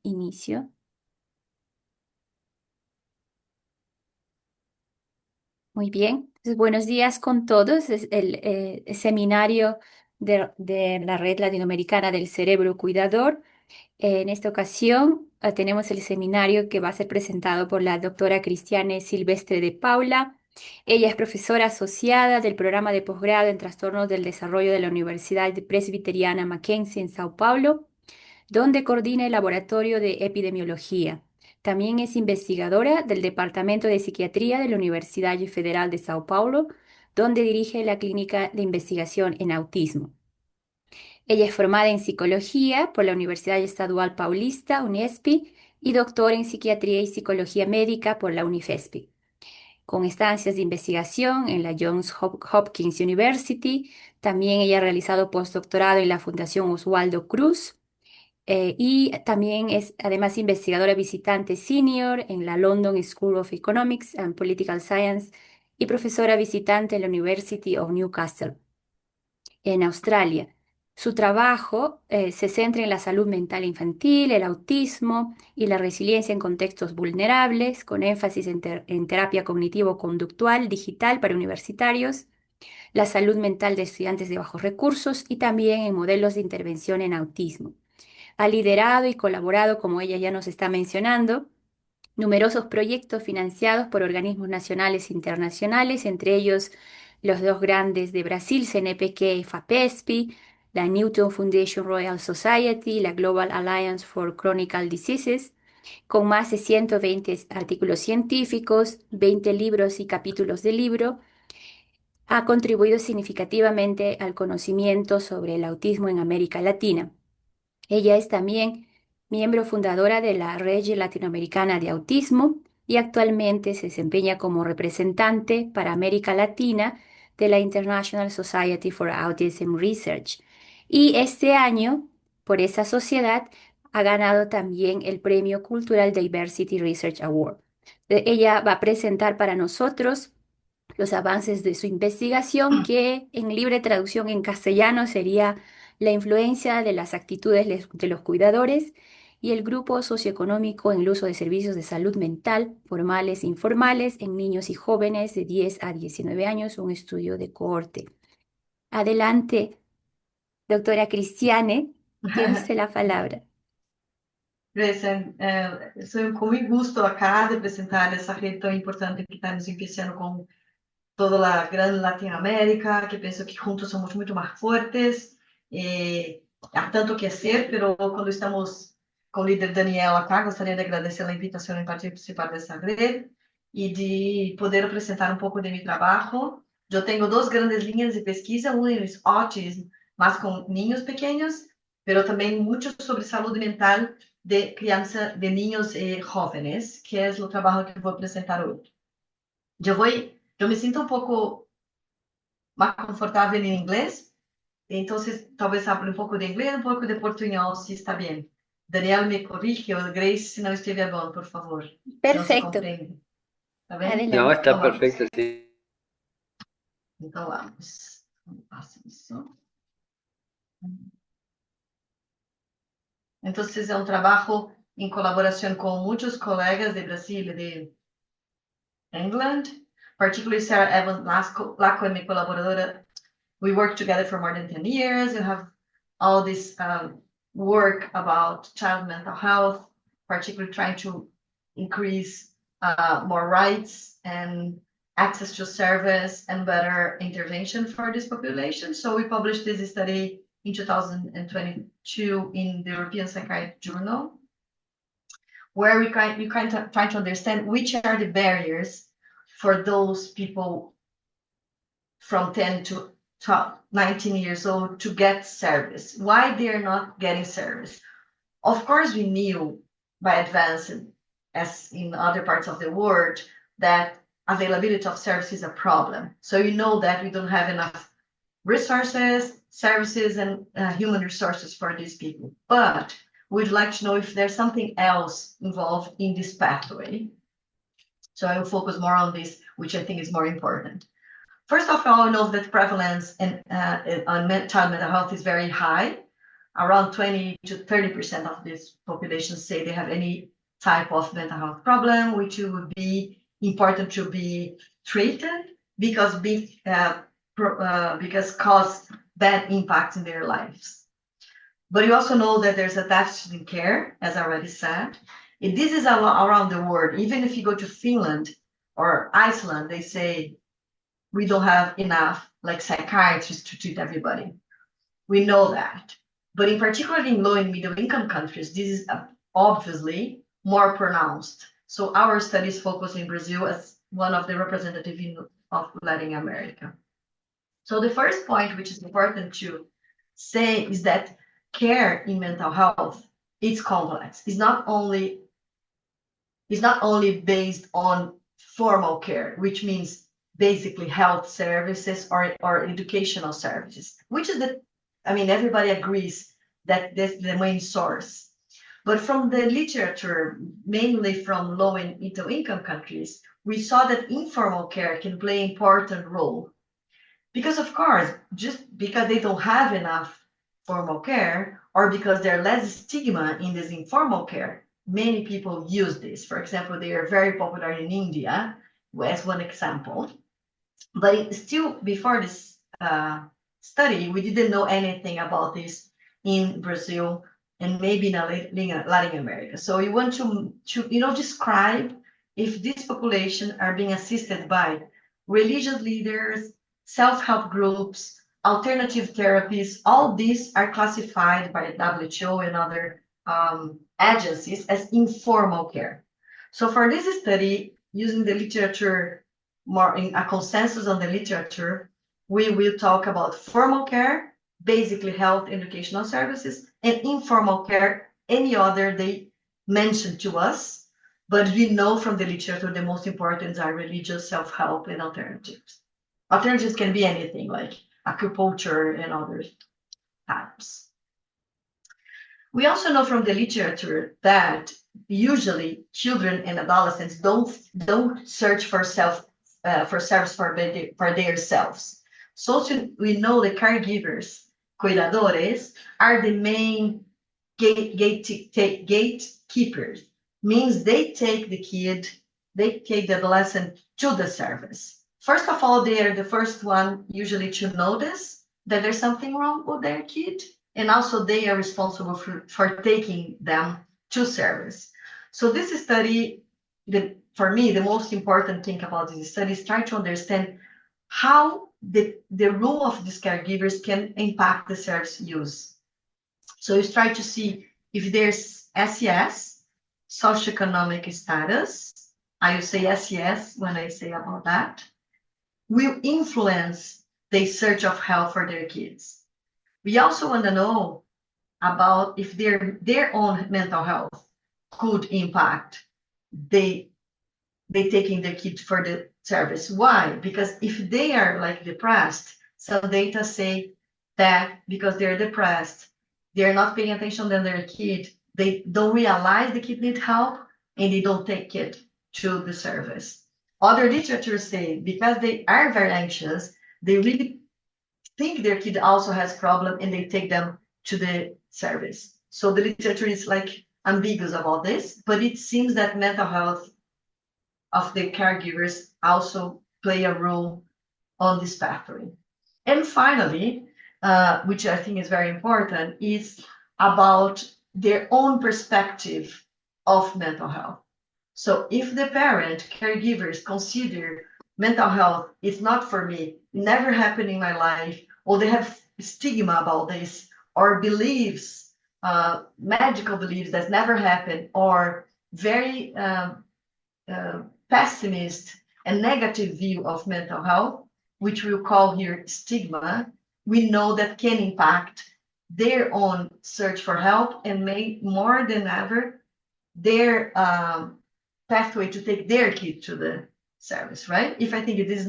inicio. Muy bien. Entonces, buenos días con todos. Es el seminario de la Red Latinoamericana del Cerebro Cuidador. En esta ocasión tenemos el seminario que va a ser presentado por la doctora Cristiane Silvestre de Paula. Ella es profesora asociada del programa de posgrado en trastornos del desarrollo de la Universidade Presbiteriana Mackenzie en Sao Paulo, donde coordina el laboratorio de epidemiología. También es investigadora del Departamento de Psiquiatría de la Universidade Federal de Sao Paulo, donde dirige la clínica de investigación en autismo. Ella es formada en psicología por la Universidad Estadual Paulista, UNESPI, y doctora en psiquiatría y psicología médica por la UNIFESPI, con estancias de investigación en la Johns Hopkins University. También ella ha realizado postdoctorado en la Fundación Oswaldo Cruz, y también es además investigadora visitante senior en la London School of Economics and Political Science y profesora visitante en la University of Newcastle, en Australia. Su trabajo se centra en la salud mental infantil, el autismo y la resiliencia en contextos vulnerables, con énfasis en terapia cognitivo-conductual digital para universitarios, la salud mental de estudiantes de bajos recursos y también en modelos de intervención en autismo. Ha liderado y colaborado, como ella ya nos está mencionando, numerosos proyectos financiados por organismos nacionales e internacionales, entre ellos los dos grandes de Brasil, CNPq y FAPESP, la Newton Foundation Royal Society, la Global Alliance for Chronic Diseases, con más de 120 artículos científicos, 20 libros y capítulos de libro. Ha contribuido significativamente al conocimiento sobre el autismo en América Latina. Ella es también miembro fundadora de la Red Latinoamericana de Autismo y actualmente se desempeña como representante para América Latina de la International Society for Autism Research. Y este año, por esa sociedad, ha ganado también el Premio Cultural Diversity Research Award. Ella va a presentar para nosotros los avances de su investigación, que en libre traducción en castellano sería la influencia de las actitudes de los cuidadores y el grupo socioeconómico en el uso de servicios de salud mental, formales e informales, en niños y jóvenes de 10 a 19 años, un estudio de cohorte. Adelante, doctora Cristiane, tiene usted la palabra. Cristiane, soy con muy gusto acá de presentar esa red tan importante que estamos empezando con toda la gran Latinoamérica, que pienso que juntos somos mucho más fuertes. Há tanto que hacer, pero cuando estamos con el líder Daniel acá, gostaria de agradecer la invitación en participar de esa red y de poder presentar un poco de mi trabajo. Yo tengo dos grandes líneas de pesquisa, una es autismo, más con niños pequeños, pero también mucho sobre salud mental de criança, de niños jóvenes, que es el trabajo que voy a presentar hoy. Yo me siento un poco más confortable en inglés, entonces talvez hable un poco de inglés, un poco de portuñol, si está bien. Daniel me corrige, o Grace, si no estiver bien, por favor. Si no se Perfecto, comprende. ¿Está bien? No, adelante. está perfecto, sí. Então vamos. Vamos passar isso. Entonces es un trabajo en colaboración con muchos colegas de Brasil y de England, particularly Sarah Evans Laco, mi colaboradora. We worked together for more than 10 years. We have all this work about child mental health, particularly trying to increase more rights and access to service and better intervention for this population. So we published this study in 2022 in the European Psychiatry Journal, where we kind of try to understand which are the barriers for those people from 10 to 19 years old to get service, why they're not getting service. Of course, we knew by advancing, as in other parts of the world, that availability of service is a problem. So you know that we don't have enough resources, services, and human resources for these people. But we'd like to know if there's something else involved in this pathway. So I will focus more on this, which I think is more important. First of all, I know that prevalence on child mental health is very high. around 20 to 30% of this population say they have any type of mental health problem, which would be important to be treated because because cause bad impact in their lives. But you also know that there's a deficit in care, as I already said. And this is around the world. Even if you go to Finland or Iceland, they say we don't have enough like psychiatrists to treat everybody. We know that. But in particular in low and middle income countries, this is obviously more pronounced. So our studies focus in Brazil as one of the representatives of Latin America. So the first point, which is important to say, is that care in mental health is complex. It's not only based on formal care, which means basically health services or educational services, which is everybody agrees that that's the main source. But from the literature, mainly from low and middle income countries, we saw that informal care can play an important role. Because of course, just because they don't have enough formal care or because there's less stigma in this informal care, many people use this. For example, they are very popular in India, as one example. But still, before this study, we didn't know anything about this in Brazil and maybe in Latin America. So you want to describe if this population are being assisted by religious leaders, self-help groups, alternative therapies. All these are classified by WHO and other agencies as informal care. So for this study, using the literature, more in a consensus on the literature, we will talk about formal care, basically health educational services, and informal care, any other they mentioned to us, but we know from the literature the most important are religious, self-help, and alternatives. Alternatives can be anything like acupuncture and other types. We also know from the literature that usually children and adolescents don't search for service for their selves. So we know the caregivers, cuidadores, are the main gatekeepers. Means they take the adolescent to the service. First of all, they are the first one usually to notice that there's something wrong with their kid, and also they are responsible for taking them to service. So this study, for me, the most important thing about this study is try to understand how the role of these caregivers can impact the service use. So you try to see if there's SES, socioeconomic status. I will say SES when I say about that, will influence the search of help for their kids. We also want to know about if their own mental health could impact they taking their kid for the service. Why? Because if they are like depressed, some data say that because they're depressed, they're not paying attention to their kid, they don't realize the kid needs help and they don't take it to the service. Other literature say because they are very anxious, they really think their kid also has problem and they take them to the service. So the literature is like ambiguous about this, but it seems that mental health of the caregivers also play a role on this pathway. And finally, which I think is very important, is about their own perspective of mental health. So if the parent, caregivers consider mental health is not for me, never happened in my life, or they have stigma about this, or beliefs, magical beliefs that never happened, or very pessimist and negative view of mental health, which we'll call here stigma, we know that can impact their own search for help and make more than ever their pathway to take their kid to the service, right? If I think this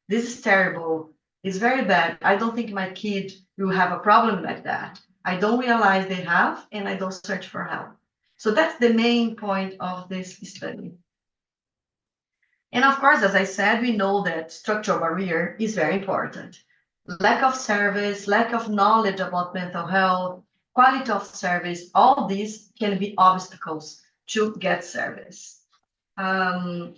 is terrible, it's very bad, I don't think my kid will have a problem like that. I don't realize they have, and I don't search for help. So that's the main point of this study. And of course, as I said, we know that structural barrier is very important. Lack of service, lack of knowledge about mental health, quality of service, all these can be obstacles to get service. But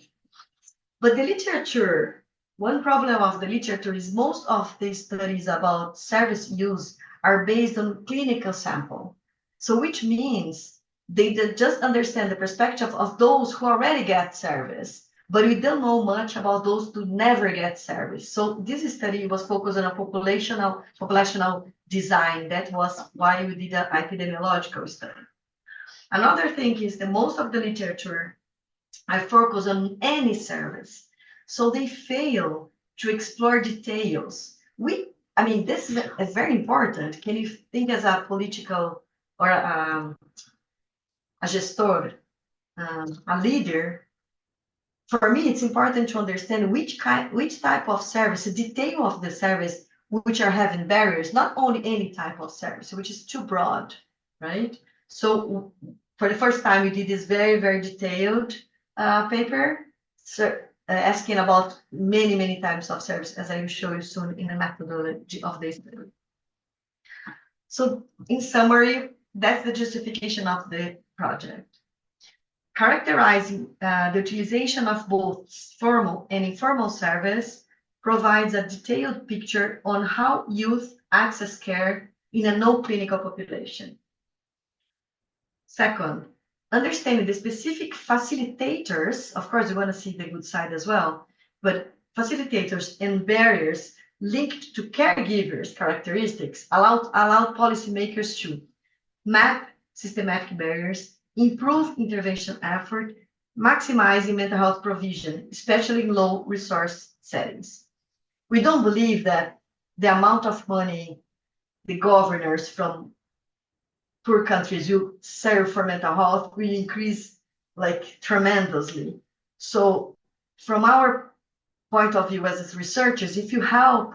the literature, one problem of the literature is most of the studies about service use are based on clinical sample. So which means they just understand the perspective of those who already get service, but we don't know much about those who never get service. So this study was focused on a populational design. That was why we did an epidemiological study. Another thing is that most of the literature I focus on any service. So they fail to explore details. I mean, this is very important. Can you think as a political or a gestor, a leader? For me, it's important to understand which type of service, the detail of the service, which are having barriers, not only any type of service, which is too broad, right? So for the first time, we did this very, very detailed paper, so, asking about many types of service, as I will show you soon in the methodology of this study. So in summary, that's the justification of the project. Characterizing the utilization of both formal and informal service provides a detailed picture on how youth access care in a no clinical population. Second, understanding the specific facilitators, of course, we want to see the good side as well, but facilitators and barriers linked to caregivers' characteristics allow policymakers to map systematic barriers, improve intervention effort, maximizing mental health provision, especially in low resource settings. We don't believe that the amount of money the governors from poor countries will serve for mental health will increase like tremendously. So from our point of view as researchers, if you help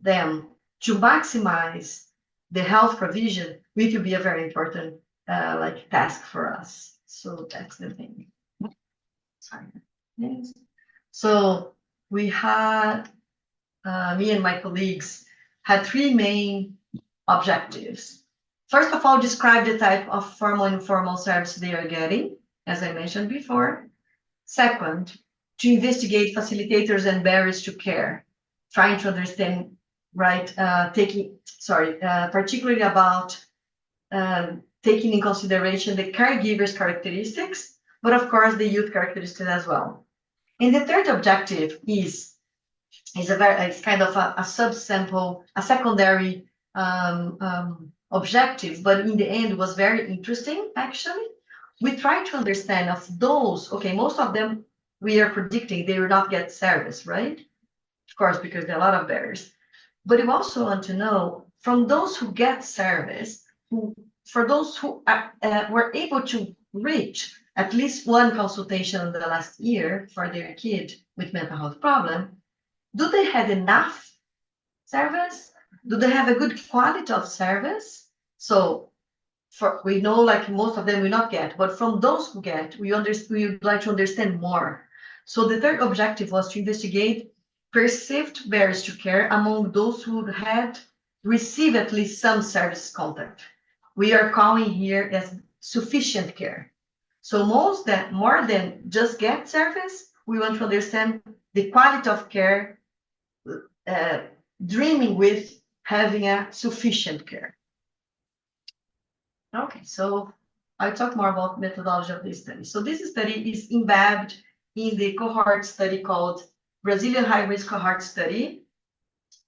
them to maximize the health provision, it will be a very important task for us. So that's the thing. Sorry. Yes. So we had, me and my colleagues had three main objectives. First of all, describe the type of formal and informal service they are getting, as I mentioned before. Second, to investigate facilitators and barriers to care, trying to understand, particularly about taking in consideration the caregiver's characteristics, but of course the youth characteristics as well. And the third objective is kind of a subsample, a secondary objective, but in the end was very interesting, actually. We try to understand of those, okay, most of them we are predicting they will not get service, right? Of course, because there are a lot of barriers. But we also want to know from those who get service, for those who were able to reach at least one consultation in the last year for their kid with mental health problem, do they have enough service? Do they have a good quality of service? So we know like most of them will not get, but from those who get, we would like to understand more. So the third objective was to investigate perceived barriers to care among those who had received at least some service contact. We are calling here as sufficient care. So more than just get service, we want to understand the quality of care, dreaming with having a sufficient care. Okay, so I'll talk more about methodology of this study. So this study is embedded in the cohort study called Brazilian High-Risk Cohort Study,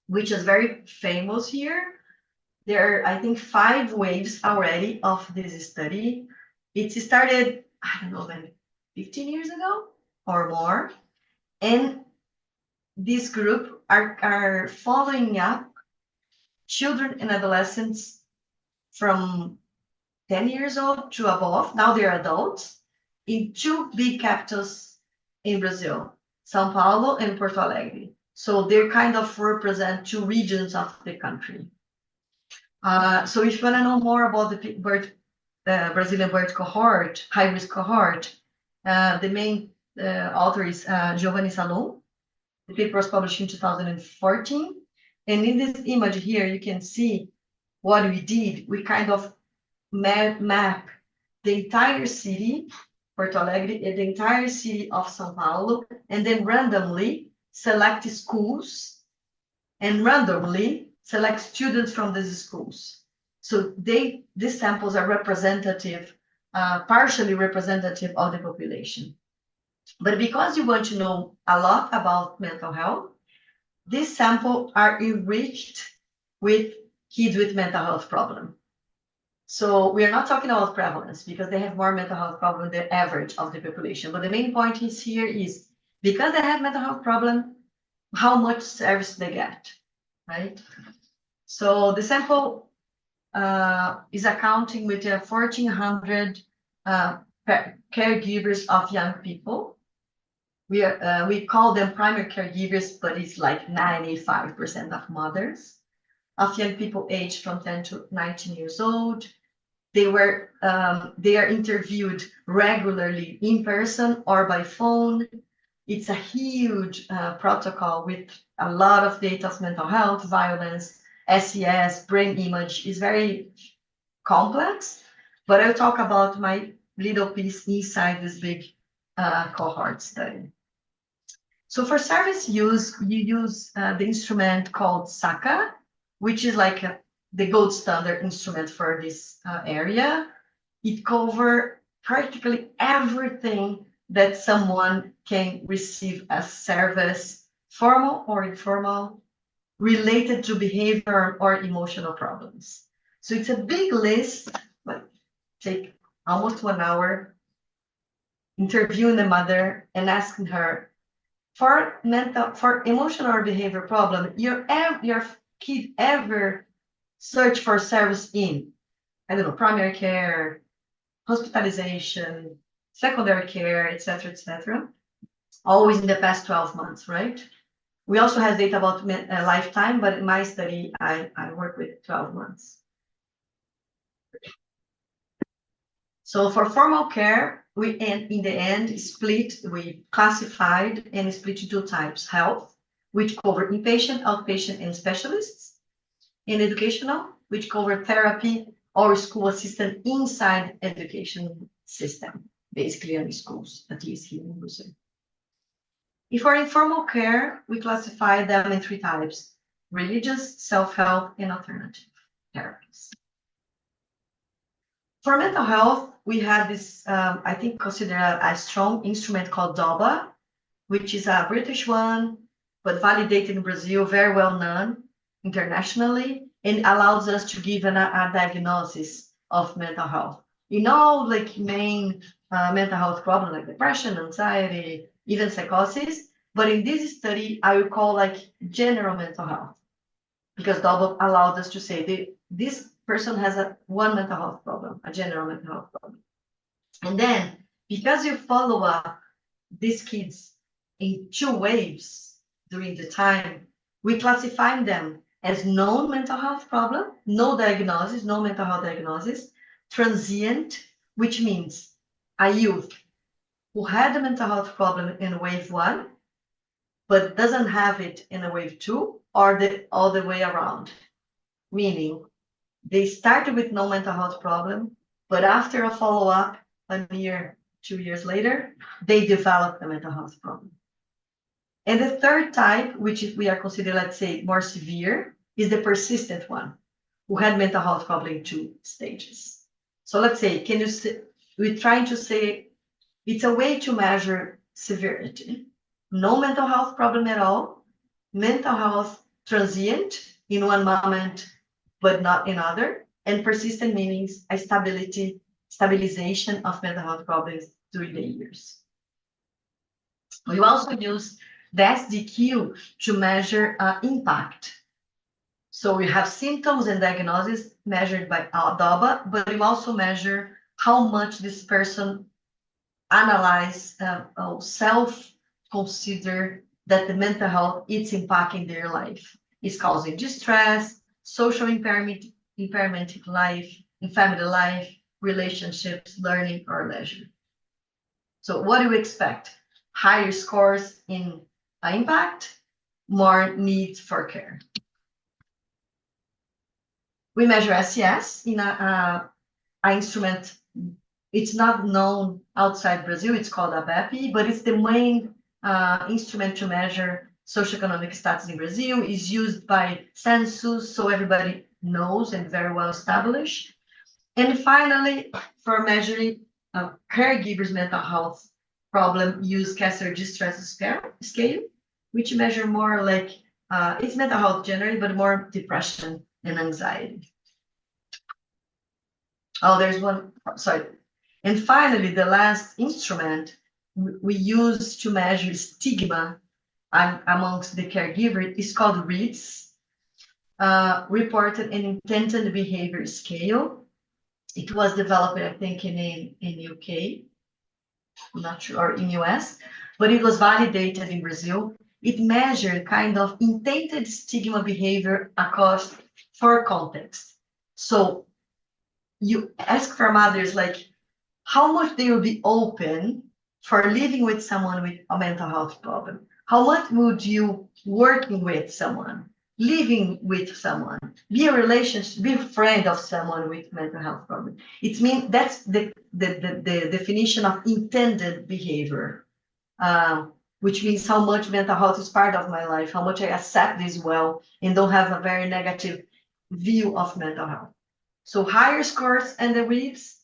which is very famous here. There are, I think, 5 waves already of this study. It started, I don't know, maybe 15 years ago or more. And this group are following up children and adolescents from 10 years old to above, now they're adults, in 2 big capitals in Brazil, São Paulo and Porto Alegre. So they kind of represent 2 regions of the country. So if you want to know more about the Brazilian bird cohort, high-risk cohort, the main author is Giovanni Salum. The paper was published in 2014. And in this image here, you can see what we did. We kind of map the entire city, Porto Alegre, and the entire city of São Paulo, and then randomly select schools and randomly select students from these schools. So these samples are representative, partially representative of the population. But because you want to know a lot about mental health, these samples are enriched with kids with mental health problem. So we are not talking about prevalence because they have more mental health problem than the average of the population. But the main point is here is because they have mental health problem, how much service they get, right? So the sample is accounting with 1,400 caregivers of young people. We call them primary caregivers, but it's like 95% of mothers of young people aged from 10 to 19 years old. They are interviewed regularly in person or by phone. It's a huge protocol with a lot of data of mental health, violence, SES, brain image. Is very complex, but I'll talk about my little piece inside this big cohort study. So for service use, you use the instrument called SACA, which is like the gold standard instrument for this area. It covers practically everything that someone can receive as service, formal or informal, related to behavior or emotional problems. So it's a big list, like take almost 1 hour interviewing the mother and asking her, for emotional or behavior problem, your kid ever search for service in, I don't know, primary care, hospitalization, secondary care, etc., always in the past 12 months, right? We also have data about lifetime, but in my study, I work with 12 months. So for formal care, we in the end we classified and split into 2 types: health, which cover inpatient, outpatient, and specialists, and educational, which cover therapy or school assistant inside education system, basically in schools, at least here in Brazil. If for informal care, we classify them in 3 types: religious, self-help, and alternative therapies. For mental health, we have this, I think, considered a strong instrument called DOBA, which is a British one, but validated in Brazil, very well known internationally, and allows us to give a diagnosis of mental health. In all like main mental health problems like depression, anxiety, even psychosis, but in this study, I would call like general mental health, because DOBA allowed us to say this person has one mental health problem, a general mental health problem. And then, because you follow up these kids in 2 waves during the time, we classify them as known mental health problem, no diagnosis, no mental health diagnosis, transient, which means a youth who had a mental health problem in wave 1, but doesn't have it in a wave 2, or the other way around, meaning they started with no mental health problem, but after a follow-up, 1 year, 2 years later, they developed a mental health problem. And the third type, which we are considered, let's say, more severe, is the persistent one, who had mental health problem in 2 stages. So let's say, we're trying to say, it's a way to measure severity. No mental health problem at all, mental health transient in one moment, but not in other, and persistent meanings a stabilization of mental health problems during the years. We also use the SDQ to measure impact. So we have symptoms and diagnosis measured by DOBA, but we also measure how much this person analyze, self-consider that the mental health is impacting their life. It's causing distress, social impairment in life, in family life, relationships, learning, or leisure. So what do we expect? Higher scores in impact, more need for care. We measure SES in an instrument. It's not known outside Brazil. It's called ABEP, but it's the main instrument to measure socioeconomic status in Brazil. Is used by census, so everybody knows and very well established. And finally, for measuring caregivers' mental health problem, use Kessler distress scale, which measure more like it's mental health generally, but more depression and anxiety. Oh, there's one, sorry. And finally, the last instrument we use to measure stigma amongst the caregiver is called READS, Reported and Intended Behavior Scale. It was developed, I think, in UK, I'm not sure, or in US, but it was validated in Brazil. It measured kind of intended stigma behavior across 4 contexts. So you ask for mothers like how much they will be open for living with someone with a mental health problem. How much would you working with someone, living with someone, be a relationship, be a friend of someone with mental health problem? It means that's the definition of intended behavior, which means how much mental health is part of my life, how much I accept this well and don't have a very negative view of mental health. So higher scores and the REEPs,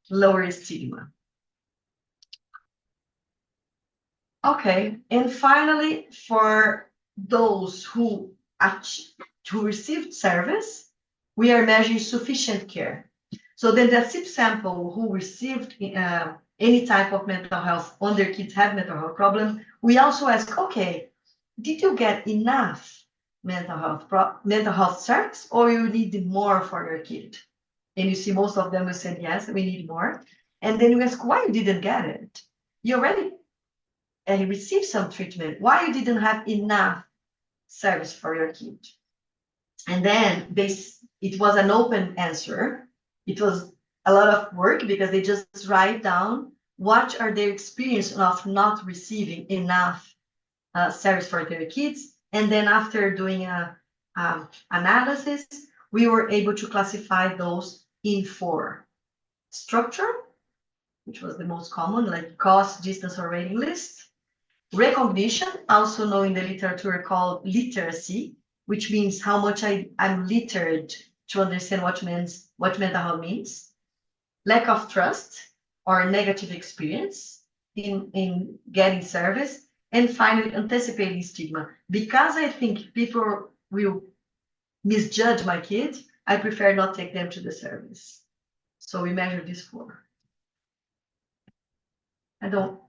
lower stigma. Okay, and finally, for those who received service, we are measuring sufficient care. So then the SIP sample who received any type of mental health, when their kids have mental health problem, we also ask, okay, did you get enough mental health service, or you need more for your kid? And you see most of them who said, yes, we need more. And then you ask why you didn't get it. You already received some treatment. Why you didn't have enough service for your kid? And then it was an open answer. It was a lot of work because they just write down what are their experience of not receiving enough service for their kids. And then after doing a analysis, we were able to classify those in 4. Structure, which was the most common, like cost, distance, or rating list. Recognition, also known in the literature called literacy, which means how much I'm literate to understand what mental health means. Lack of trust or negative experience in getting service. And finally, anticipating stigma. Because I think people will misjudge my kids, I prefer not take them to the service. So we measure these 4. I don't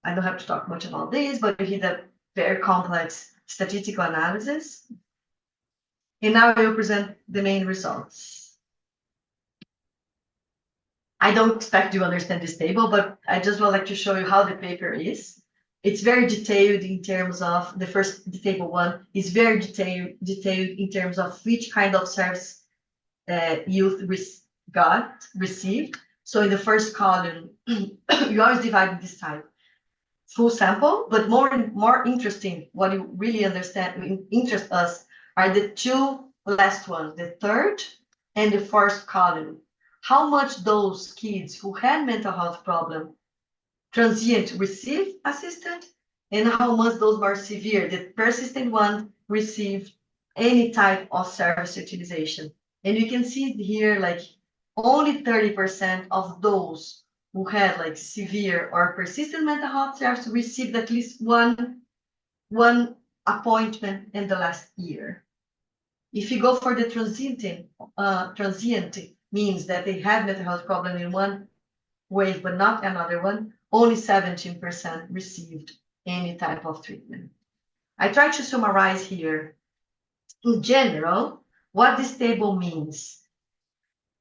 have to talk much about this, but we did a very complex statistical analysis. And now I will present the main results. I don't expect you to understand this table, but I just would like to show you how the paper is. It's very detailed in terms of the table 1 is very detailed in terms of which kind of service youth received. So in the first column, you always divide this type. Full sample, but more interesting, what you really interest us are the 2 last ones, the 3rd and the 4th column. How much those kids who had mental health problem transient receive assistance, and how much those more severe, the persistent one, receive any type of service utilization. And you can see here, like only 30% of those who had like severe or persistent mental health service received at least one appointment in the last year. If you go for the transient means that they had mental health problem in one way but not another one, only 17% received any type of treatment. I try to summarize here. In general, what this table means.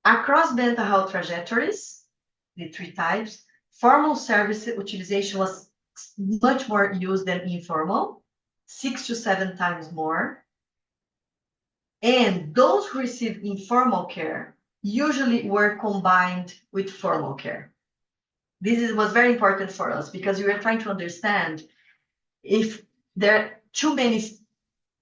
Across mental health trajectories, the 3 types, formal service utilization was much more used than informal, 6 to 7 times more. And those who received informal care usually were combined with formal care. This was very important for us because we were trying to understand if there are too many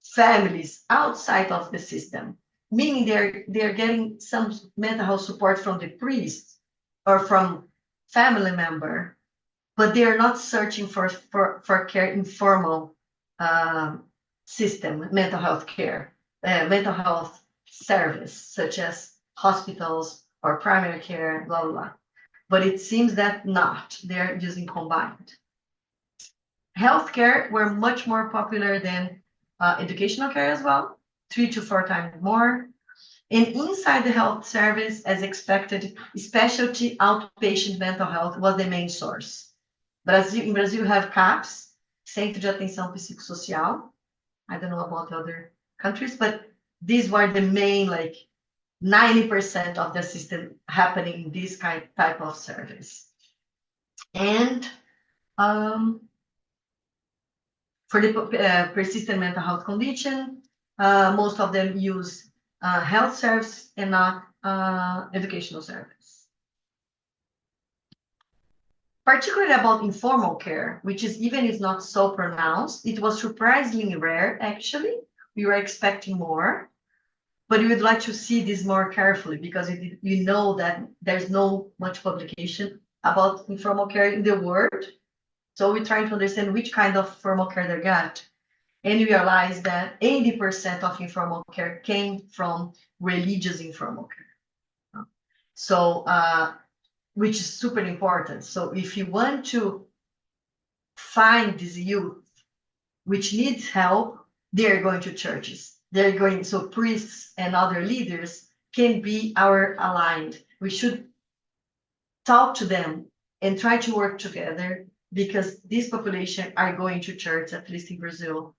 families outside of the system meaning they're getting some mental health support from the priest or from family member, but they are not searching for care informal system, mental health care, mental health service, such as hospitals or primary care, blah, blah, blah. But it seems that not, they're using combined. Healthcare were much more popular than educational care as well, 3 to 4 times more. And inside the health service, as expected, specialty outpatient mental health was the main source. In Brazil, you have CAPS, Centro de Atenção Psicossocial. I don't know about other countries, but these were the main, like 90% of the system happening in this type of service. And for the persistent mental health condition, most of them use health service and not educational service. Particularly about informal care, which is even if not so pronounced, it was surprisingly rare, actually. We were expecting more, but we would like to see this more carefully because you know that there's no much publication about informal care in the world. So we're trying to understand which kind of formal care they got. And we realized that 80% of informal care came from religious informal care. So, which is super important. So if you want to find this youth which needs help, they're going to churches. They're going, so priests and other leaders can be our aligned. We should talk to them and try to work together because this population are going to church, at least in Brazil.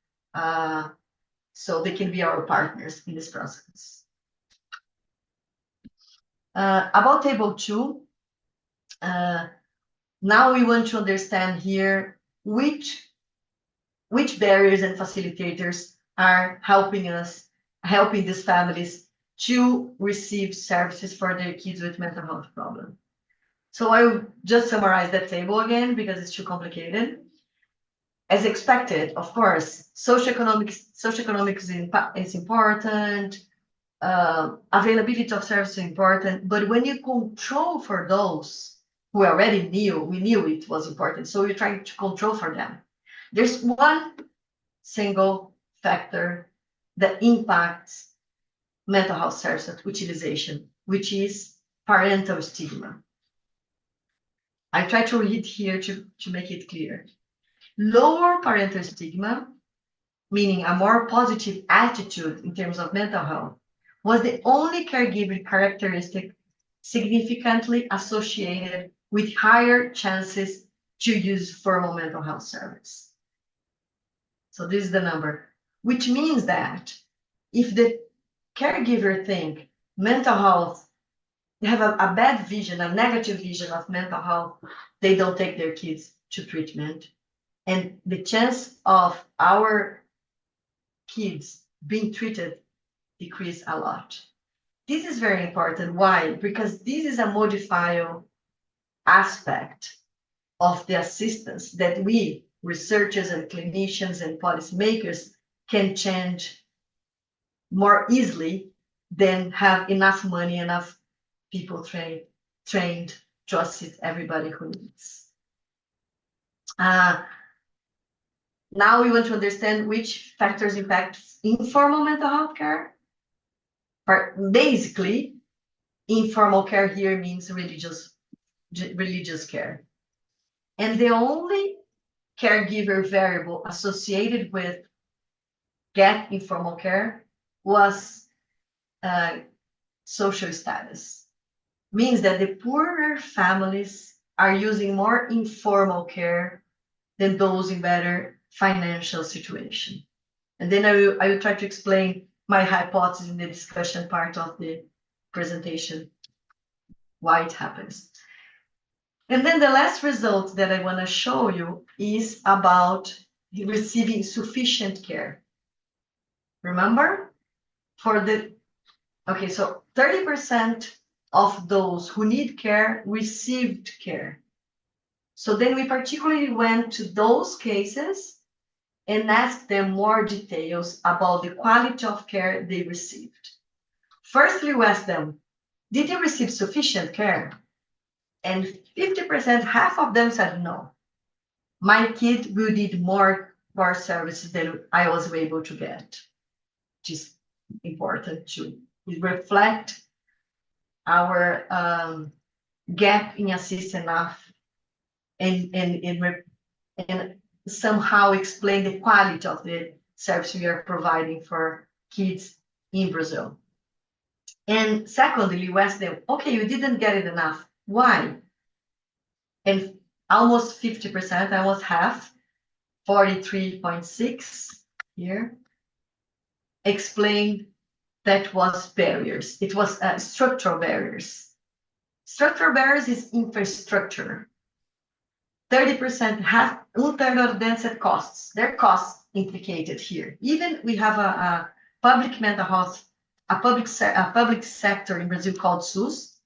So they can be our partners in this process. About table 2, now we want to understand here which barriers and facilitators are helping these families to receive services for their kids with mental health problems. So I will just summarize that table again because it's too complicated. As expected, of course, socioeconomics is important, availability of service is important, but when you control for those who already we knew it was important, so you're trying to control for them. There's one single factor that impacts mental health service utilization, which is parental stigma. I try to read here to make it clear. Lower parental stigma, meaning a more positive attitude in terms of mental health, was the only caregiving characteristic significantly associated with higher chances to use formal mental health service. So this is the number, which means that if the caregiver think mental health, they have a bad vision, a negative vision of mental health, they don't take their kids to treatment. And the chance of our kids being treated decrease a lot. This is very important. Why? Because this is a modifiable aspect of the assistance that we, researchers and clinicians and policymakers, can change more easily than have enough money, enough people trained to assist everybody who needs. Now we want to understand which factors impact informal mental health care. Basically, informal care here means religious care. And the only caregiver variable associated with get informal care was social status. Means that the poorer families are using more informal care than those in better financial situation. And then I will try to explain my hypothesis in the discussion part of the presentation, why it happens. And then the last result that I want to show you is about receiving sufficient care. Remember? So 30% of those who need care received care. So then we particularly went to those cases and asked them more details about the quality of care they received. Firstly, we ask them, did you receive sufficient care? And 50%, half of them said no. My kid will need more services than I was able to get, which is important to reflect our gap in assist enough and somehow explain the quality of the service we are providing for kids in Brazil. And secondly, we ask them, okay, you didn't get it enough. Why? And almost 50%, almost half, 43.6 here, explained that was barriers. It was structural barriers. Structural barriers is infrastructure. 30%, half, one-third of them said costs. There are costs implicated here. Even we have a public mental health, a public sector in Brazil called SUS,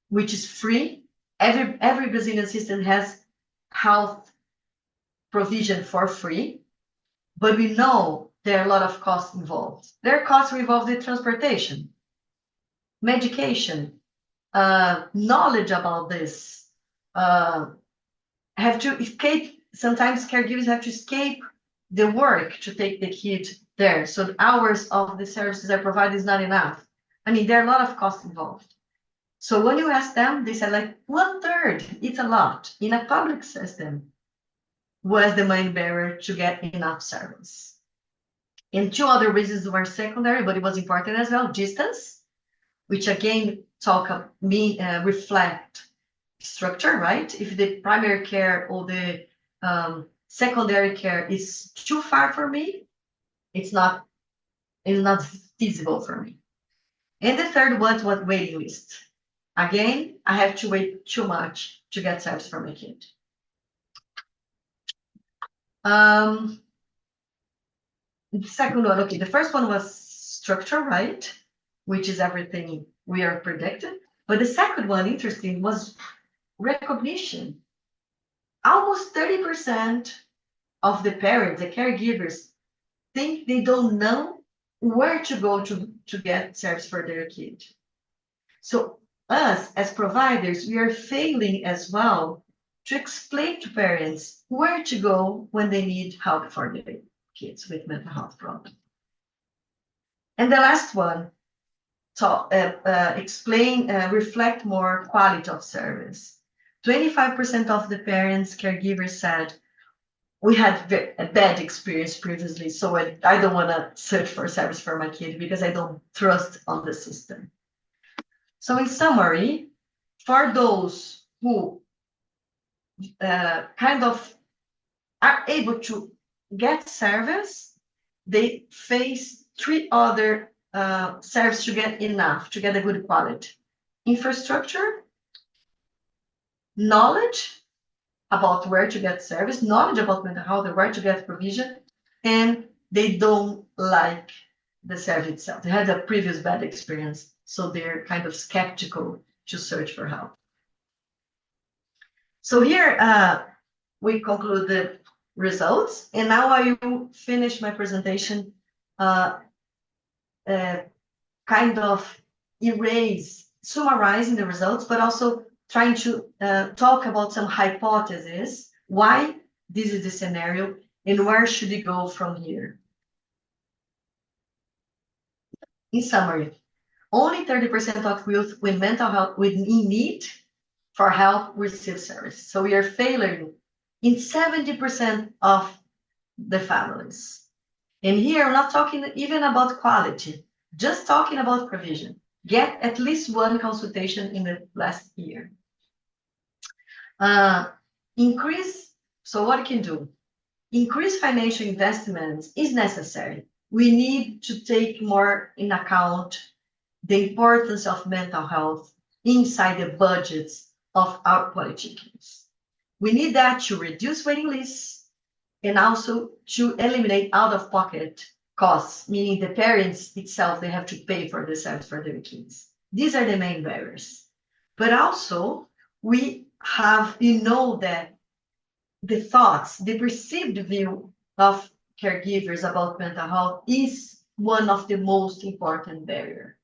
which is free. Every Brazilian system has health provision for free, but we know there are a lot of costs involved. There are costs involved in transportation, medication, knowledge about this, have to escape. Sometimes caregivers have to escape the work to take the kid there. So the hours of the services I provide is not enough. I mean, there are a lot of costs involved. So when you ask them, they said like 1/3, it's a lot. In a public system was the main barrier to get enough service. And two other reasons were secondary, but it was important as well, distance, which again reflect structure, right? If the primary care or the secondary care is too far for me, it's not feasible for me. And the third one was waiting list. Again, I have to wait too much to get service for my kid. The second one, okay, the first one was structure, right? Which is everything we are predicted. But the second one, interesting, was recognition. Almost 30% of the parents, the caregivers, think they don't know where to go to get service for their kid. So us as providers, we are failing as well to explain to parents where to go when they need help for their kids with mental health problems. And the last one, reflect more quality of service. 25% of the parents, caregivers said, we had a bad experience previously, so I don't want to search for service for my kid because I don't trust on the system. So in summary, for those who kind of are able to get service, they face three other services to get enough, to get a good quality. Infrastructure, knowledge about where to get service, knowledge about mental health, where to get provision, and they don't like the service itself. They had a previous bad experience, so they're kind of skeptical to search for help. So here we conclude the results, and now I will finish my presentation kind of summarizing the results, but also trying to talk about some hypotheses, why this is the scenario, and where should it go from here. In summary, only 30% of youth with mental health in need for help receive service. So we are failing in 70% of the families. And here I'm not talking even about quality, just talking about provision. Get at least one consultation in the last year. So what can do? Increase financial investments is necessary. We need to take more in account the importance of mental health inside the budgets of our politicians. We need that to reduce waiting lists and also to eliminate out-of-pocket costs, meaning the parents itself, they have to pay for the service for their kids. These are the main barriers. But also, we have, that the thoughts, the perceived view of caregivers about mental health is one of the most important barriers.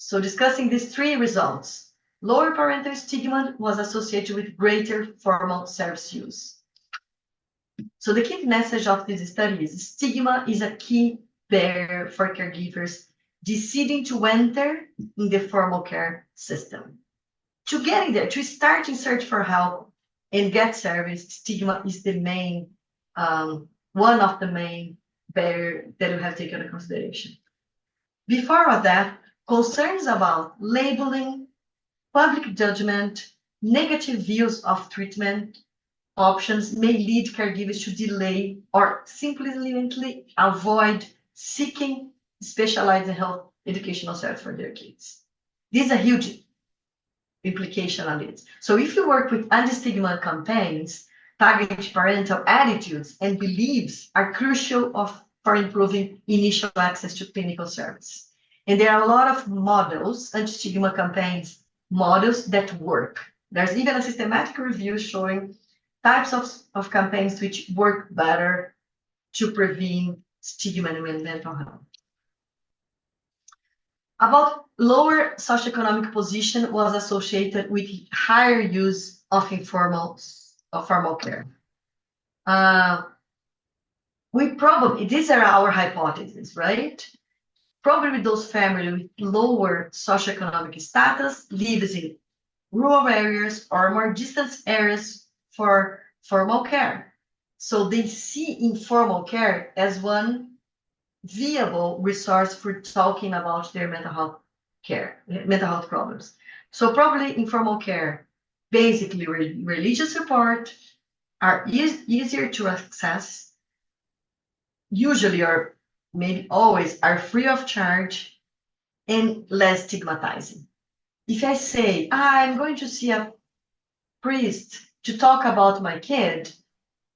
So discussing these three results, lower parental stigma was associated with greater formal service use. So the key message of this study is stigma is a key barrier for caregivers deciding to enter in the formal care system. To getting there, to start in search for help and get service, stigma is the main, one of the main barriers that we have taken into consideration. Before all that, concerns about labeling, public judgment, negative views of treatment options may lead caregivers to delay or simply avoid seeking specialized health educational service for their kids. This is a huge implication on it. So if you work with anti-stigma campaigns, target parental attitudes and beliefs are crucial for improving initial access to clinical service. And there are a lot of models, anti-stigma campaigns, models that work. There's even a systematic review showing types of campaigns which work better to prevent stigma and mental health. About lower socioeconomic position was associated with higher use of formal care. These are our hypotheses, right? Probably those families with lower socioeconomic status lives in rural areas or more distant areas for formal care. So they see informal care as one viable resource for talking about their mental health problems. So probably informal care, basically religious support, are easier to access, usually or maybe always are free of charge and less stigmatizing. If I say, I'm going to see a priest to talk about my kid,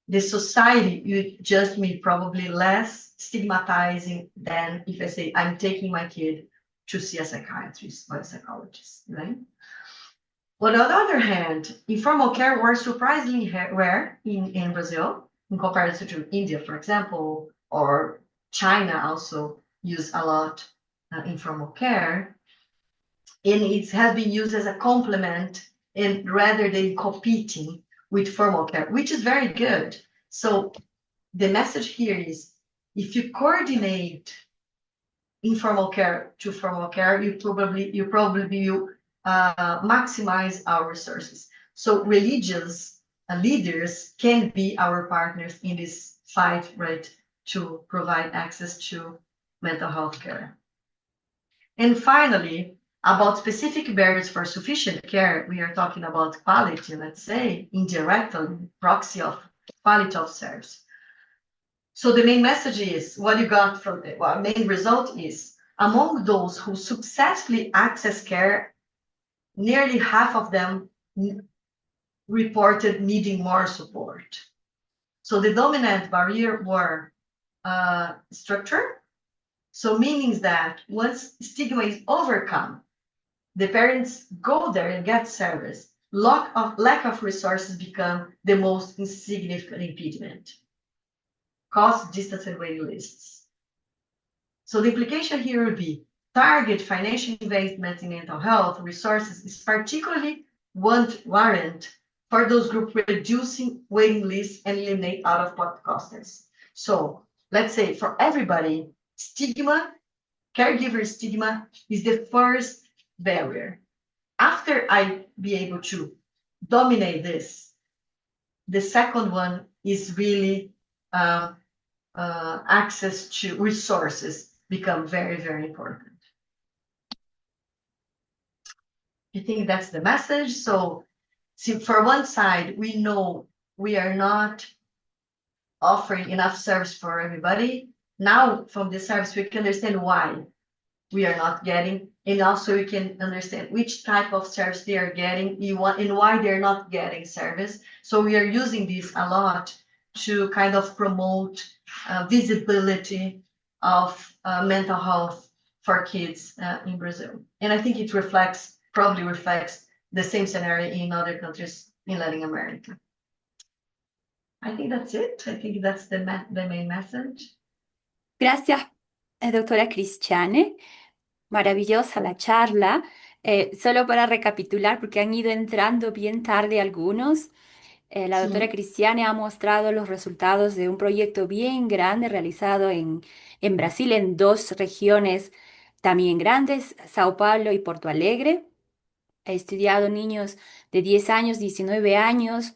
the society would judge me probably less stigmatizing than if I say I'm taking my kid to see a psychiatrist or a psychologist, right? But on the other hand, informal care was surprisingly rare in Brazil in comparison to India, for example, or China also use a lot informal care. And it has been used as a complement and rather than competing with formal care, which is very good. So the message here is, if you coordinate informal care to formal care, you probably will maximize our resources. So religious leaders can be our partners in this fight, right, to provide access to mental health care. And finally, about specific barriers for sufficient care, we are talking about quality, let's say, indirectly, proxy of quality of service. So the main message is, what you got from the main result is, among those who successfully access care, nearly half of them reported needing more support. So the dominant barrier were structure. So meaning that once stigma is overcome, the parents go there and get service. Lack of resources become the most insignificant impediment. Cost, distance, and waiting lists. So the implication here would be target financial investment in mental health resources is particularly warrant for those groups reducing waiting lists and eliminate out-of-pocket costs. So let's say for everybody, caregiver stigma is the first barrier. After I be able to dominate this, the second one is really access to resources become very, very important. I think that's the message. So see, for one side, we know we are not offering enough service for everybody. Now, from the service, we can understand why we are not getting, and also we can understand which type of service they are getting and why they're not getting service. So we are using this a lot to kind of promote visibility of mental health for kids in Brazil. And I think it probably reflects the same scenario in other countries in Latin America. I think that's it. I think that's the main message. Gracias, doctora Cristiane. Maravillosa la charla. Solo para recapitular, porque han ido entrando bien tarde algunos, la doctora Sim, Cristiane ha mostrado los resultados de un proyecto bien grande realizado en Brasil, en dos regiones también grandes, Sao Paulo y Porto Alegre. Ha estudiado niños de 10 años, 19 años,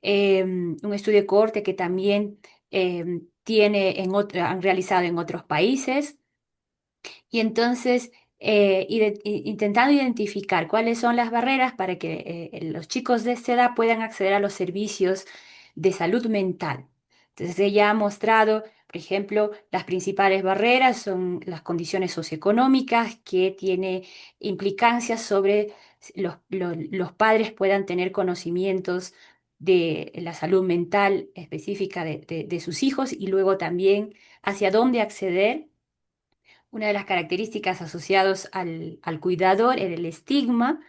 un estudio de cohorte que también han realizado en otros países. Y entonces, intentando identificar cuáles son las barreras para que los chicos de esta edad puedan acceder a los servicios de salud mental. Entonces, ella ha mostrado, por ejemplo, las principales barreras son las condiciones socioeconómicas, que tiene implicancias sobre los padres puedan tener conocimientos de la salud mental específica de sus hijos, y luego también hacia dónde acceder. Una de las características asociadas al cuidador era el estigma,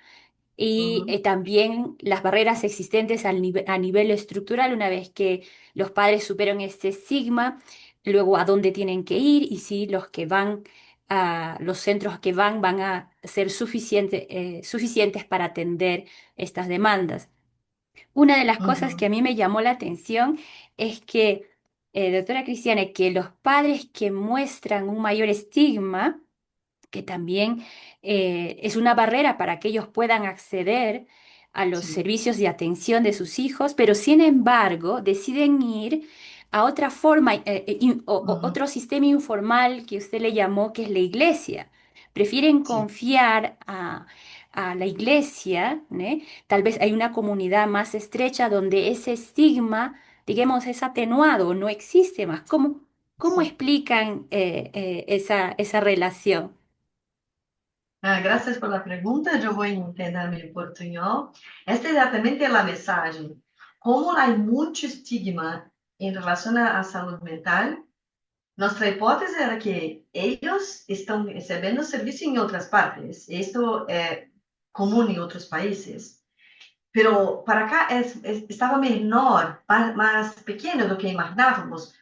y uhum, también las barreras existentes a nivel estructural. Una vez que los padres superan este estigma, luego a dónde tienen que ir, y si los que van a los centros que van a ser suficientes para atender estas demandas. Una de las cosas que a uhum, mí me llamó la atención es que, doctora Cristiane, que los padres que muestran un mayor estigma, que también es una barrera para que ellos puedan acceder a los sim, servicios de atención de sus hijos, pero sin embargo deciden ir a otra forma, uhum, otro sistema informal que usted le llamó, que es la iglesia. Prefieren sim, confiar a la iglesia, ¿né? Tal vez hay una comunidad más estrecha donde ese estigma, digamos, es atenuado, no existe más. ¿Cómo sim. explican esa relación? Ah, graças pela pergunta, eu vou entender em portunhol. Esta é exatamente a mensagem. Como há muito estigma em relação à saúde mental, nossa hipótese era que eles estão recebendo serviço em outras partes. Isto é comum em outros países. Pero para cá estava menor, mais pequeno do que imaginávamos.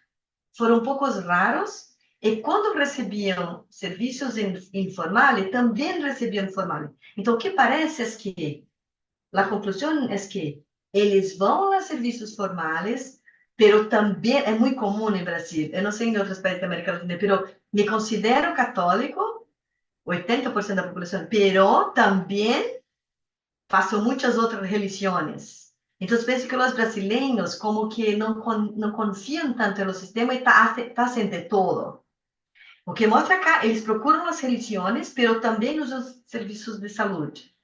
Foram poucos raros, e quando recebiam serviços informais, também recebiam formais. Então, o que parece é que, a conclusão é que eles vão a serviços formais, pero também é muito comum em Brasil. Eu não sei em outros países da América Latina, pero me considero católico, 80% da população, pero também faço muitas outras religiões. Então, penso que os brasileiros, como que não confiam tanto no sistema e está sendo todo. O que mostra cá, eles procuram as religiões, mas também os serviços de saúde,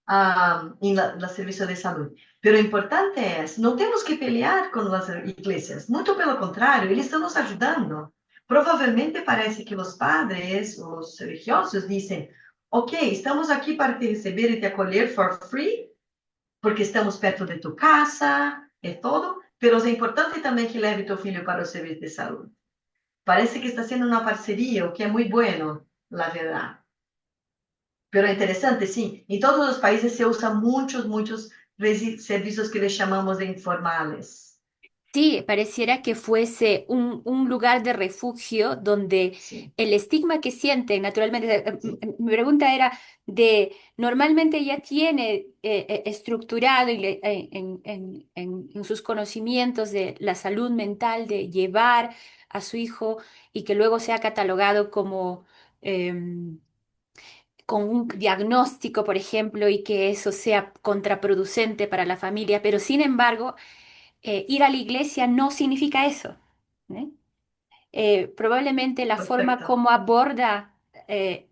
no serviço de saúde. Mas o importante é, não temos que pelear com as igrejas, muito pelo contrário, eles estão nos ajudando. Provavelmente parece que os padres, os religiosos, dizem: ok, estamos aqui para te receber e te acolher for free, porque estamos perto de tu casa, é todo, mas é importante também que leve teu filho para o serviço de saúde. Parece que está sendo uma parceria, o que é muito bueno, la verdad. Pero é interessante, sim. Em todos os países se usa muitos serviços que les chamamos de informales. Sí, pareciera que fuese un lugar de refugio donde Sim, el estigma que sienten naturalmente. sim, Mi pregunta era normalmente ya tiene estructurado en sus conocimientos de la salud mental, de llevar a su hijo, y que luego sea catalogado como con un diagnóstico, por ejemplo, y que eso sea contraproducente para la familia, pero sin embargo ir a la iglesia no significa eso, ¿eh? Probablemente la forma perfeito. como aborda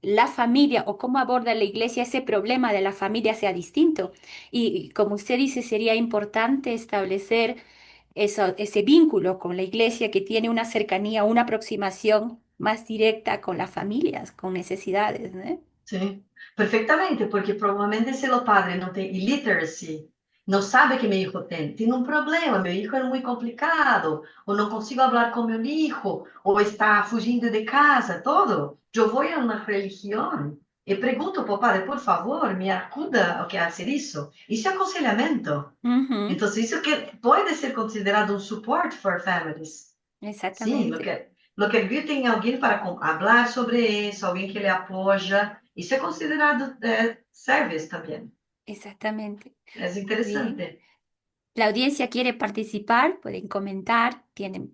la familia, o cómo aborda la iglesia ese problema de la familia, sea distinto. Y como usted dice, sería importante establecer ese vínculo con la iglesia, que tiene una cercanía, una aproximación más directa con las familias, con necesidades, ¿no? Sim, perfeitamente, porque provavelmente se o padre não tem illiteracy, não sabe que meu filho tem um problema, meu filho é muito complicado, ou não consigo falar com meu filho, ou está fugindo de casa, todo. Eu vou a uma religião e pergunto para o padre, por favor, me ajuda a fazer isso. Isso é aconselhamento. Ujú, Então, isso que pode ser considerado um support for families. Sim, exactamente. lo que viu tem alguém para falar sobre isso, alguém que lhe apoia. Isso é considerado service também. Exactamente. É Muy bien. interessante. La audiencia quiere participar, pueden comentar,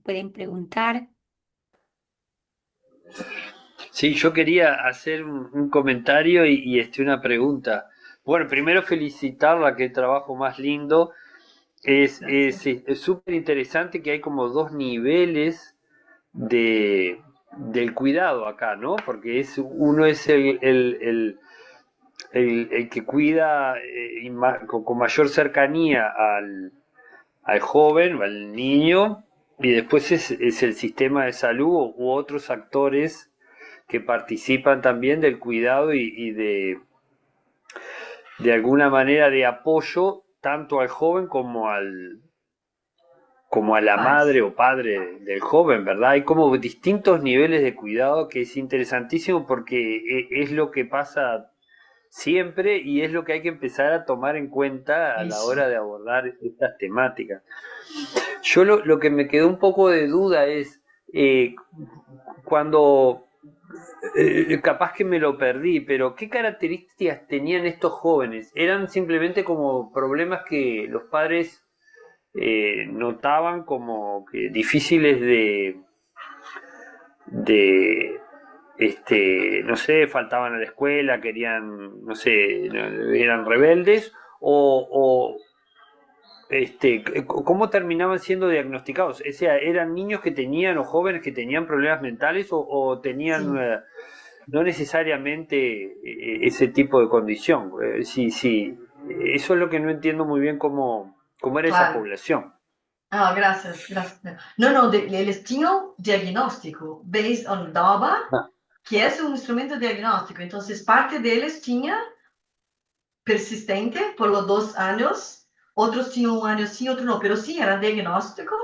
pueden preguntar. Sí, yo quería hacer un comentario y una pregunta. Bueno, primero felicitarla, qué trabajo más lindo. Es súper interesante que hay como dos niveles del cuidado acá, ¿no? Porque uno es el que cuida con mayor cercanía al joven o al niño, y después es el sistema de salud u otros actores que participan también del cuidado y de alguna manera de apoyo tanto al joven como a la Paz. madre o padre del joven, ¿verdad? Hay como distintos niveles de cuidado que es interesantísimo porque es lo que pasa siempre y es lo que hay que empezar a tomar en cuenta a la Isso. hora de abordar estas temáticas. Yo lo que me quedó un poco de duda es cuando capaz que me lo perdí, pero ¿qué características tenían estos jóvenes? ¿Eran simplemente como problemas que los padres notaban como que difíciles de no sé, faltaban a la escuela, querían, no sé, eran rebeldes, o cómo terminaban siendo diagnosticados? O sea, ¿eran niños que tenían o jóvenes que tenían problemas mentales o tenían Sim. no necesariamente ese tipo de condición? Sí, sí, eso es lo que no entiendo muy bien cómo era esa Claro. población. Ah, graças, graças. Não, não, eles tinham diagnóstico based on DOBA, Ah, que é um instrumento diagnóstico. Então, parte deles tinha persistente por los 2 años, otros tienen un año sí, otro no, pero sí era diagnóstico.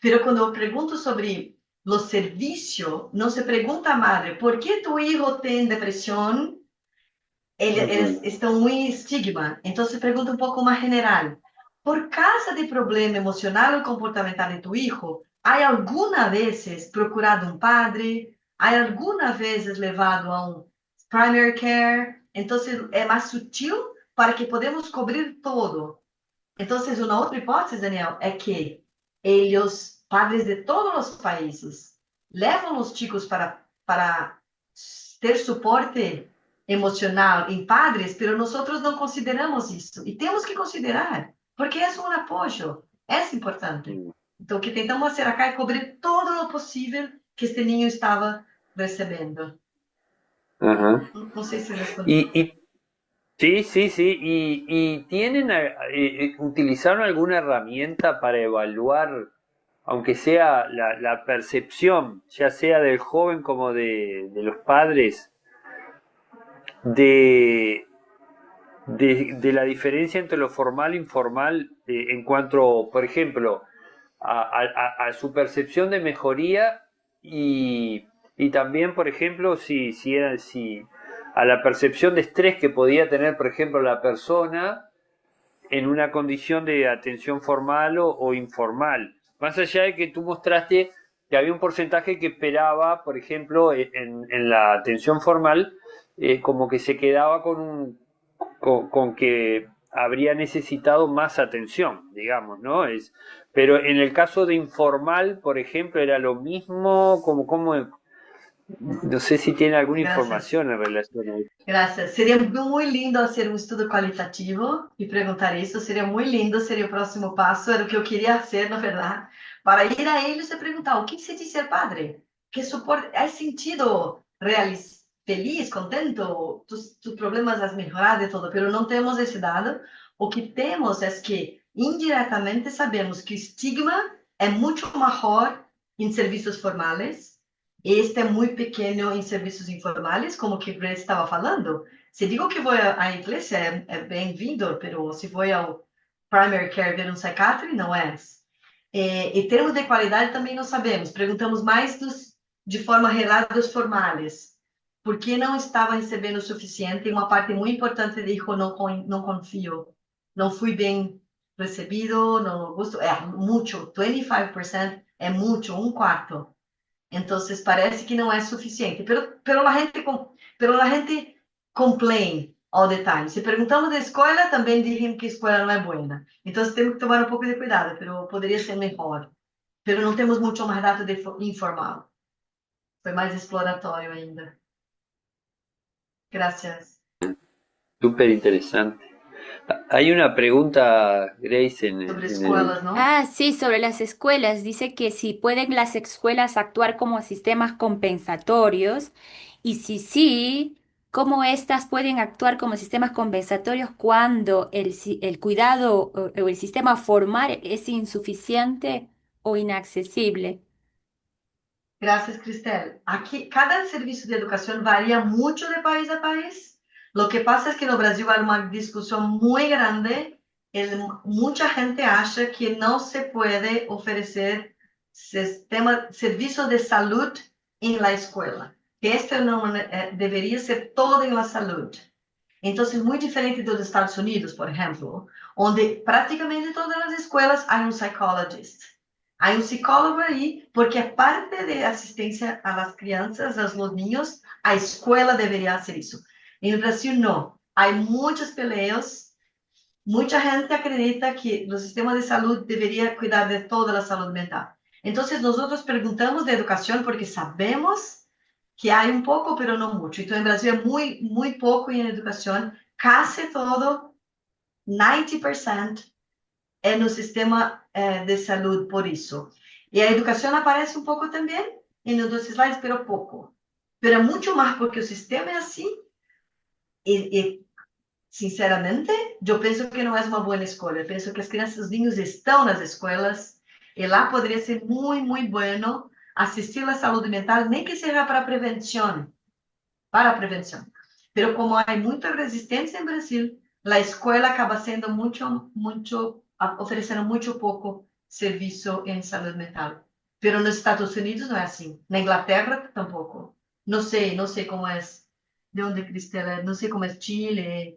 Pero cuando pregunto sobre los servicios, no se pregunta a madre, ¿por qué tu hijo tiene depresión? Eles ujú, estão muito estigma. Então, se pergunta um pouco mais general. Por causa de problema emocional ou comportamental de tu hijo, há alguma vezes procurado um padre? Há alguma vezes levado a um primary care? Então, é mais sutil para que podemos cobrir todo. Então, uma outra hipótese, Daniel, é que eles, padres de todos os países, levam os chicos para ter suporte emocional em padres, pero nosotros não consideramos isso. E temos que considerar, porque é um apoio, é importante. mm, Então, o que tentamos fazer acá é cobrir todo o possível que este niño estava recebendo. ajá. Não sei se respondi. Y sí, sí, sí. Y tienen, utilizaron alguna herramienta para evaluar, aunque sea la percepción, ya sea del joven como de los padres, de, de la diferencia entre lo formal e informal en cuanto, por ejemplo, a su percepción de mejoría y también, por ejemplo, si a la percepción de estrés que podía tener, por ejemplo, la persona en una condición de atención formal o informal. Más allá de que tú mostraste que había un porcentaje que esperaba, por ejemplo, en la atención formal, como que se quedaba con que habría necesitado más atención, digamos, ¿no? Pero en el caso de informal, por ejemplo, era lo mismo, no sé si tiene alguna Graças. información en relación a eso. Graças. Seria muito lindo fazer um estudo qualitativo e perguntar isso. Seria muito lindo, seria o próximo passo. Era o que eu queria fazer, na verdade, para ir a eles e perguntar o que se diz ser padre? Que suporte? É sentido feliz, contento? Tus problemas has melhorado e tudo, mas não temos esse dado. O que temos é que, indiretamente, sabemos que o estigma é muito maior em serviços formais. Este é muito pequeno em serviços informais, como que o Grace estava falando. Se digo que vou à igreja, é bem-vindo, mas se vou ao primary care ver um psiquiatra, não é. Em termos de qualidade, também não sabemos. Perguntamos mais de forma relatos formais. Por que não estava recebendo o suficiente? E uma parte muito importante dijo, não confio. Não fui bem recebido, não gosto. É muito, 25% é muito, um quarto. Entonces parece que não é suficiente, pero la gente complain all the time. Se perguntamos da escola, também dizem que a escola não é boa. Então, temos que tomar um pouco de cuidado, mas poderia ser melhor. Mas não temos muito mais data de informal. Foi mais exploratório ainda. Gracias. Súper interesante. Hay una pregunta, Grace, Sobre en el... escolas, não? Ah, sí, sobre las escuelas. Dice que si pueden las escuelas actuar como sistemas compensatorios y si sí, cómo éstas pueden actuar como sistemas compensatorios cuando el cuidado o el sistema formal es insuficiente o inaccesible. Gracias, Cristel. Aqui, cada serviço de educação varia muito de país a país. Lo que pasa es que no Brasil hay una discusión muy grande. Mucha gente acha que no se puede ofrecer servicios de salud en la escuela. Que este no debería ser todo en la salud. Entonces, muy diferente de los Estados Unidos, por ejemplo, donde prácticamente todas las escuelas hay un psychologist. Hay un psicólogo ahí, porque aparte de asistencia a las crianças, a los niños, a escuela debería hacer eso. En el Brasil, no. Hay muchos peleos. Mucha gente acredita que el sistema de salud debería cuidar de toda la salud mental. Entonces, nosotros preguntamos de educación porque sabemos que hay un poco, pero no mucho. Entonces, en Brasil es muy, muy poco en educación. Casi todo, 90%, é no sistema de salud por isso. E a educação aparece um pouco também em um dos slides, pero pouco. Pero é muito mais porque o sistema é assim. E sinceramente, eu penso que não é uma boa escolha. Eu penso que as crianças e os niños estão nas escolas e lá poderia ser muito, muito bueno assistir a saúde mental, nem que seja para prevenção. Para a prevenção. Pero como há muita resistência em Brasil, a escola acaba sendo muito oferecendo muito pouco serviço em saúde mental. Pero nos Estados Unidos não é assim. Na Inglaterra tampouco. Não sei como é. De onde Cristela, não sei como é Chile,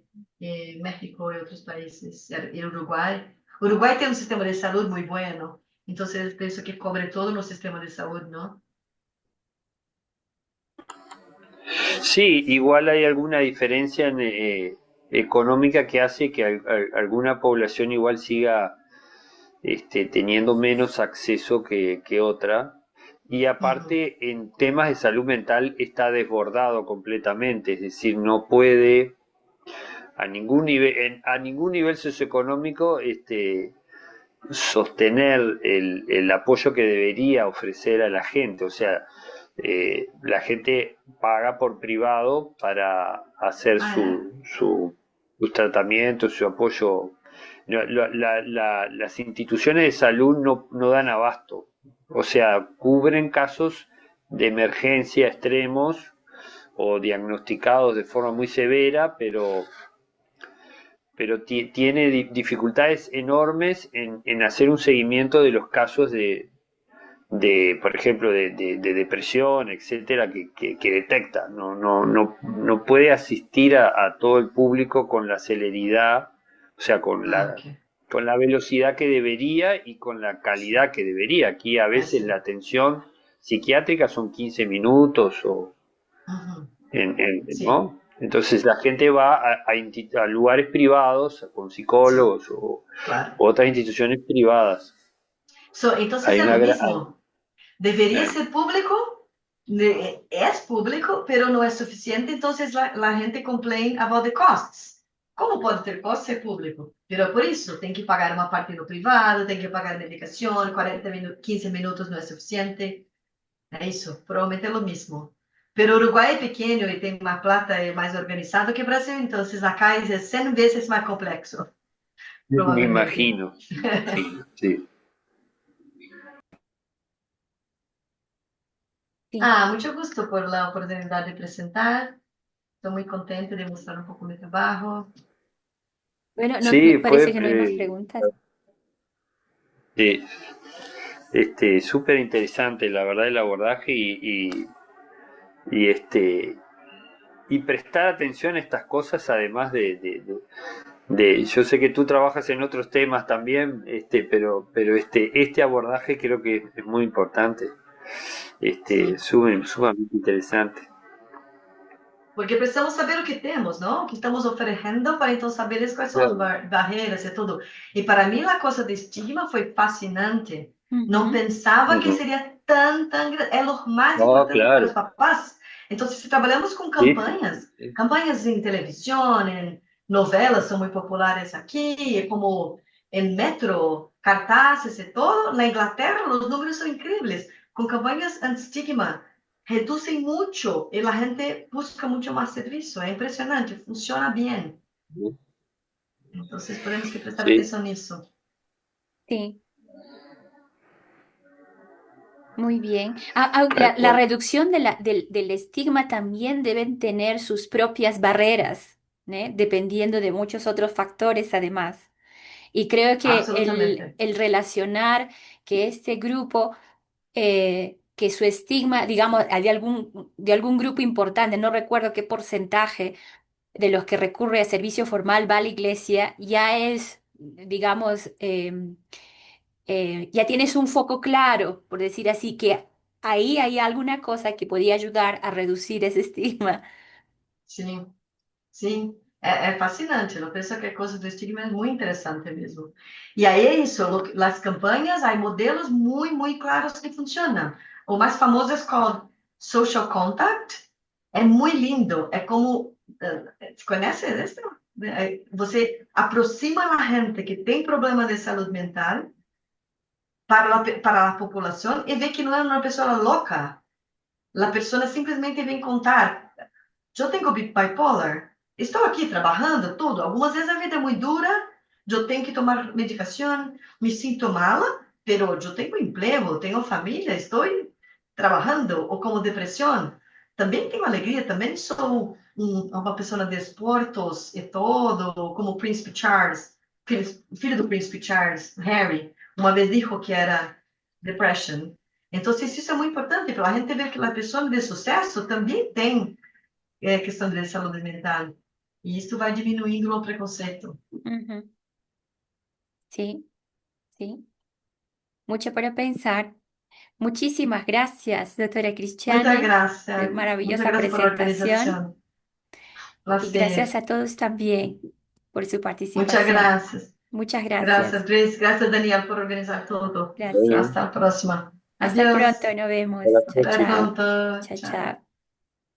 México e outros países, e Uruguai. Uruguai tem um sistema de saúde muito bueno. Então, eu penso que cobre todo no sistema de saúde, não? Sí, igual hay alguna diferencia económica que hace que alguna población igual siga teniendo menos acceso que otra. Y aparte, en temas de salud mental está desbordado completamente, es decir, no puede a ningún nivel socioeconómico sostener el apoyo que debería ofrecer a la gente. O sea, la gente paga por privado para hacer sus tratamientos, su apoyo. Las instituciones de salud no dan abasto. O sea, cubren casos de emergencia extremos o diagnosticados de forma muy severa, pero tiene dificultades enormes en hacer un seguimiento de los casos por ejemplo, de depresión, etcétera, que detecta. No puede asistir a todo el público con la celeridad, o sea, con la velocidad que debería y con la calidad que debería. Aquí a veces la atención psiquiátrica son 15 minutos ¿no? Entonces la gente va a lugares privados con psicólogos o otras instituciones privadas. Entonces es lo mismo. Debería ser público, es público, pero no es suficiente, entonces la gente complain about the costs. Como pode ter costos ser público? Pero por isso, tem que pagar uma parte no privado, tem que pagar medicação, 15 minutos não é suficiente. É isso, provavelmente é o mesmo. Pero Uruguai é pequeno e tem uma plata mais organizada que o Brasil, então acá é 100 vezes mais complexo. Me imagino. Sí, sí. Muito gusto por la oportunidade de apresentar. Estou muito contente de mostrar un poco mi trabajo. Bueno, Sí, parece que no hay más preguntas. Sí, súper interesante, la verdad, el abordaje y prestar atención a estas cosas, además yo sé que tú trabajas en otros temas también, pero este abordaje creo que es muy importante, sumamente interesante. Porque precisamos saber o que temos, não? O que estamos oferecendo para então saber quais são as Claro. barreiras e tudo. E para mim, a coisa do estigma foi fascinante. Não Ujú, pensava que Ujú. seria tão grande. É o mais No, importante para claro. os papás. Então, se trabalhamos com Sí, sí, sí. campanhas em televisão, em novelas são muito populares aqui, como em metro, cartazes e todo. Na Inglaterra, os números são incríveis. Com campanhas anti-estigma reducen mucho y la gente busca mucho más servicio. Es impresionante, funciona bien. Entonces, podemos que prestar Sí, atención en eso. sí, muy bien. tal La cual. reducción del estigma también deben tener sus propias barreras, ¿né? Dependiendo de muchos otros factores además. Y creo que Absolutamente. el relacionar que este grupo, que su estigma, digamos, de algún grupo importante, no recuerdo qué porcentaje de los que recurre a servicio formal va a la iglesia, ya es, digamos, ya tienes un foco claro, por decir así, que ahí hay alguna cosa que podía ayudar a reducir ese estigma. Sim, sim. É fascinante. Eu penso que a coisa do estigma é muito interessante mesmo. E aí é isso. As campanhas, há modelos muito, muito claros que funcionam. O mais famoso é o social contact. É muito lindo. É como... conhece isso? Você aproxima a gente que tem problema de saúde mental para a população e vê que não é uma pessoa louca. A pessoa simplesmente vem contar. Eu tenho bipolar. Estou aqui trabalhando tudo. Algumas vezes a vida é muito dura. Eu tenho que tomar medicação. Me sinto mala, pero eu tenho emprego, tenho família, estou trabalhando. Ou como depressão. Também tenho alegria. Também sou uma pessoa de esportes e todo. Como o Príncipe Charles, filho do Príncipe Charles, Harry, uma vez disse que era depression. Então, isso é muito importante para a gente ver que a pessoa de sucesso também tem questão de saúde mental. E isso vai diminuindo o preconceito. Ujú. Sí, sí. Mucho para pensar. Muchísimas gracias, doctora Cristiane. Muita Maravillosa graça por presentación. organização. Y gracias Prazer. a todos también por su Muitas participación. graças. Muchas Graças, gracias. Grace. Graças, Daniel, por organizar tudo. Gracias. Bueno, Hasta a próxima. Hasta pronto, Adeus. nos vemos. hasta la Chao, Até próxima. chao. pronto. Chao, Tchau. chao.